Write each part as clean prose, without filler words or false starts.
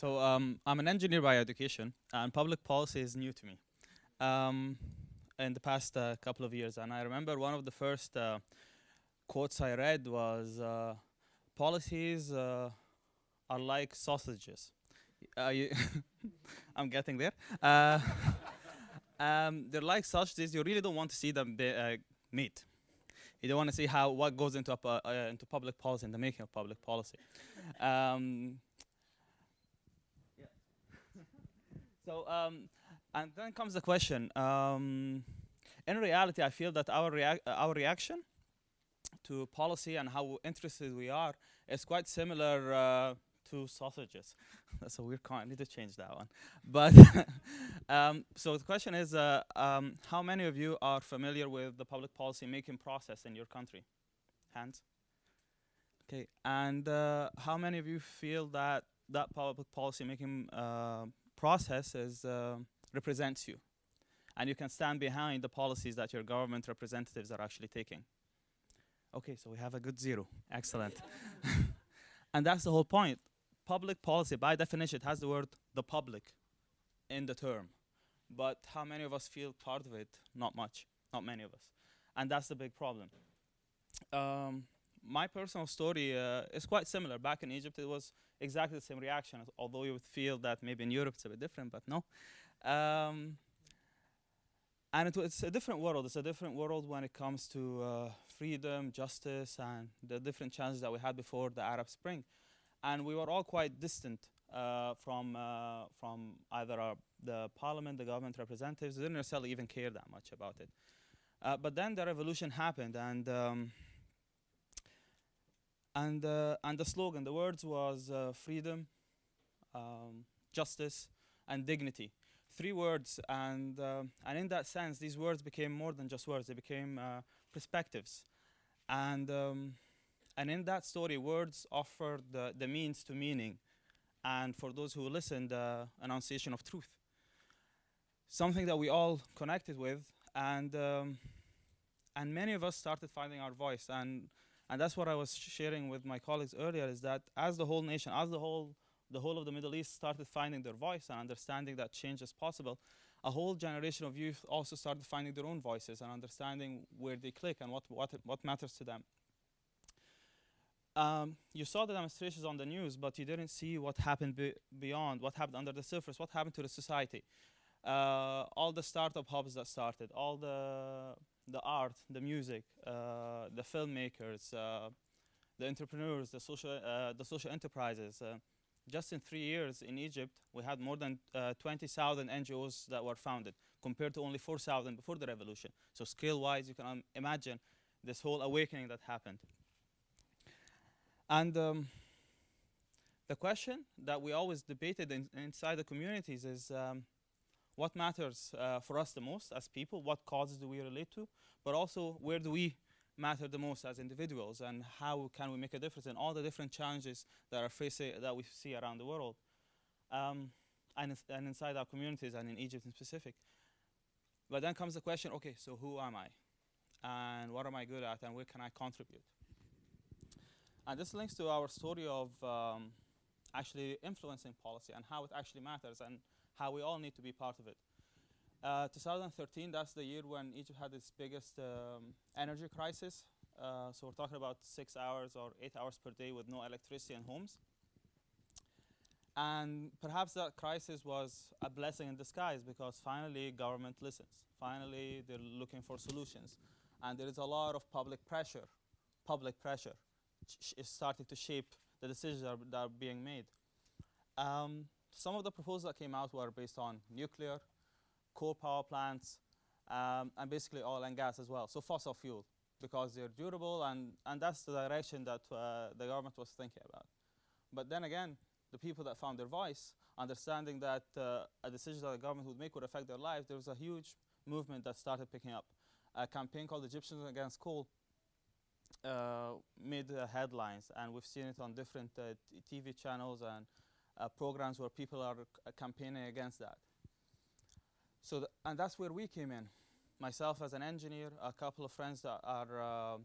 So I'm an engineer by education, and public policy is new to me in the past couple of years. And I remember one of the first quotes I read was, policies are like sausages. You I'm getting there. They're like sausages. You really don't want to see them meat. You don't want to see what goes into into public policy and the making of public policy. Um, So, and then comes the question. In reality, I feel that our reaction to policy and how interested we are is quite similar to sausages. That's a weird comment. I need to change that one. But so the question is, how many of you are familiar with the public policy making process in your country? Hands. Okay. And how many of you feel that that public policy making process represents you, and you can stand behind the policies that your government representatives are actually taking? Okay, so we have a good zero. Excellent. And that's the whole point. Public policy, by definition, it has the word the public in the term. But how many of us feel part of it? Not much. Not many of us. And that's the big problem. My personal story is quite similar. Back in Egypt, it was exactly the same reaction, although you would feel that maybe in Europe it's a bit different, but no. And it's a different world. It's a different world when it comes to freedom, justice, and the different challenges that we had before the Arab Spring. And we were all quite distant from either the parliament, the government representatives. They didn't necessarily even care that much about it. But then the revolution happened, and the slogan, the words was freedom, justice, and dignity. 3 words, and in that sense, these words became more than just words. They became perspectives, and in that story, words offered the means to meaning, and for those who listened, the enunciation of truth. Something that we all connected with, and many of us started finding our voice, and that's what I was sharing with my colleagues earlier, is that as the whole nation, as the whole of the Middle East started finding their voice and understanding that change is possible, a whole generation of youth also started finding their own voices and understanding where they click and what matters to them. You saw the demonstrations on the news, but you didn't see what happened beyond, what happened under the surface, what happened to the society. All the startup hubs that started, all the art, the music, the filmmakers, the entrepreneurs, the social enterprises. Just in 3 years in Egypt, we had more than 20,000 NGOs that were founded, compared to only 4,000 before the revolution. So scale-wise, you can imagine this whole awakening that happened. And the question that we always debated inside the communities is, what matters for us the most as people? What causes do we relate to? But also, where do we matter the most as individuals, and how can we make a difference in all the different challenges that that we see around the world, and inside our communities and in Egypt in specific? But then comes the question: okay, so who am I, and what am I good at, and where can I contribute? And this links to our story of actually influencing policy and how it actually matters and how we all need to be part of it. 2013, that's the year when Egypt had its biggest energy crisis. So we're talking about 6 hours or 8 hours per day with no electricity in homes. And perhaps that crisis was a blessing in disguise, because finally government listens. Finally, they're looking for solutions. And there is a lot of public pressure is starting to shape the decisions that are being made. Some of the proposals that came out were based on nuclear, coal power plants, and basically oil and gas as well. So fossil fuel, because they're durable, and that's the direction that the government was thinking about. But then again, the people that found their voice, understanding that a decision that the government would make would affect their lives, there was a huge movement that started picking up. A campaign called Egyptians Against Coal made headlines, and we've seen it on different TV channels and programs where people are campaigning against that. So, and that's where we came in. Myself as an engineer, a couple of friends that are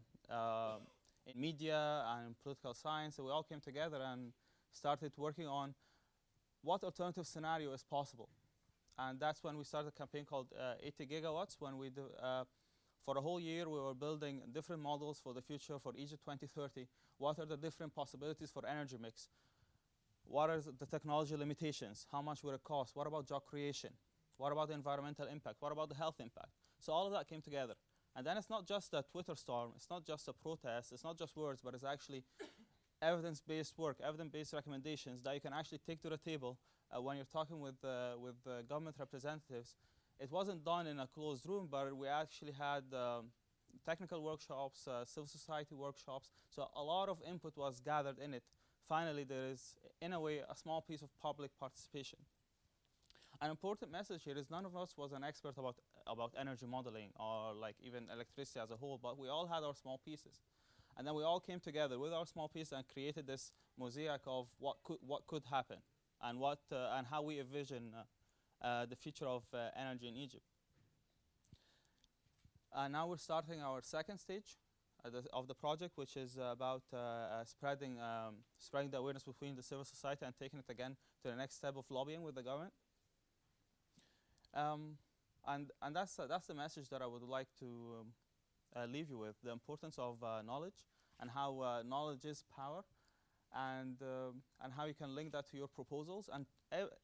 in media and in political science, so we all came together and started working on what alternative scenario is possible. And that's when we started a campaign called 80 gigawatts, when we do, for a whole year, we were building different models for the future for Egypt 2030. What are the different possibilities for energy mix? What are the technology limitations? How much will it cost? What about job creation? What about the environmental impact? What about the health impact? So all of that came together. And then it's not just a Twitter storm. It's not just a protest. It's not just words, but it's actually evidence-based work, evidence-based recommendations that you can actually take to the table when you're talking with government representatives. It wasn't done in a closed room, but we actually had technical workshops, civil society workshops. So a lot of input was gathered in it. Finally, there is, in a way, a small piece of public participation. An important message here is none of us was an expert about energy modeling or like even electricity as a whole, but we all had our small pieces. And then we all came together with our small pieces and created this mosaic of what could happen and and how we envision the future of energy in Egypt. Now we're starting our second stage of the project, which is about spreading the awareness between the civil society and taking it again to the next step of lobbying with the government. And that's the message that I would like to leave you with: the importance of knowledge and how knowledge is power, and how you can link that to your proposals. And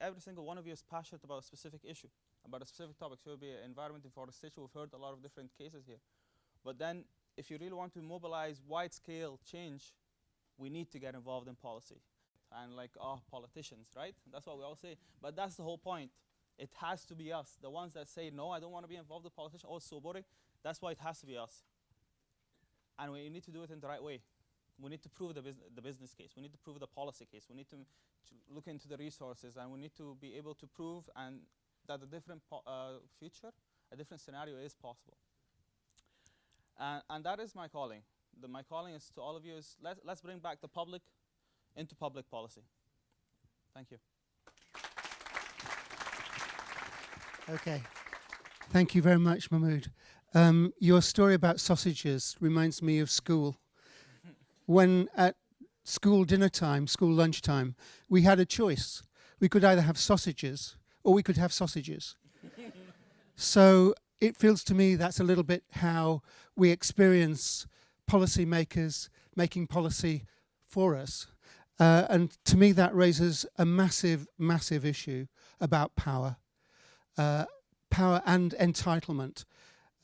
every single one of you is passionate about a specific issue, about a specific topic. So it will be environment, deforestation. We've heard a lot of different cases here. But then, if you really want to mobilize wide-scale change, we need to get involved in policy. And like, oh, politicians, right? That's what we all say. But that's the whole point. It has to be us, the ones that say, no, I don't want to be involved with politicians. Oh, it's so boring. That's why it has to be us. And we need to do it in the right way. We need to prove the business case. We need to prove the policy case. We need to look into the resources, and we need to be able to prove that a different future, a different scenario is possible. And that is my calling. My calling is to all of you is let's bring back the public into public policy. Thank you. Okay. Thank you very much, Mahmoud. Your story about sausages reminds me of school. When at school dinner time, school lunchtime, we had a choice. We could either have sausages or we could have sausages. So it feels to me that's a little bit how we experience policymakers making policy for us. And to me that raises a massive, massive issue about power. Power and entitlement.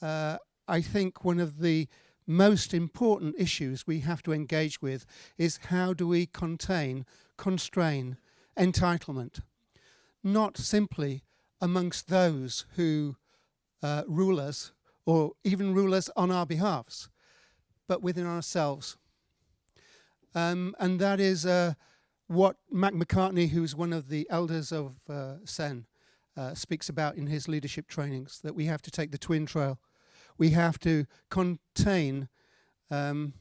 I think one of the most important issues we have to engage with is how do we constrain entitlement, not simply amongst those who rule us or even rule us on our behalves, but within ourselves. And that is what Mac McCartney, who's one of the elders of Sen, speaks about in his leadership trainings, that we have to take the twin trail. We have to contain our own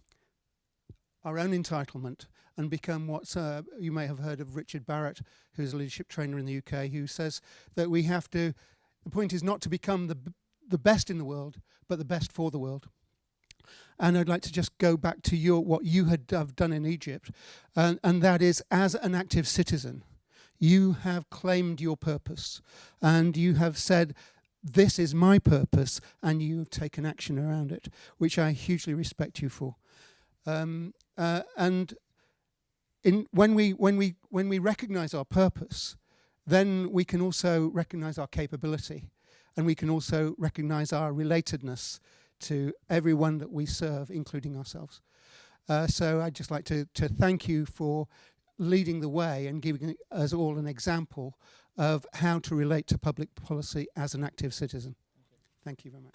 entitlement and become what you may have heard of Richard Barrett, who's a leadership trainer in the UK, who says that we have to, the point is not to become the best in the world, but the best for the world. And I'd like to just go back to what you have done in Egypt, and that is, as an active citizen, you have claimed your purpose, and you have said, this is my purpose, and you have taken action around it, which I hugely respect you for. And when we recognise our purpose, then we can also recognise our capability, and we can also recognise our relatedness to everyone that we serve, including ourselves. So I'd just like to thank you for leading the way and giving us all an example of how to relate to public policy as an active citizen. Thank you very much.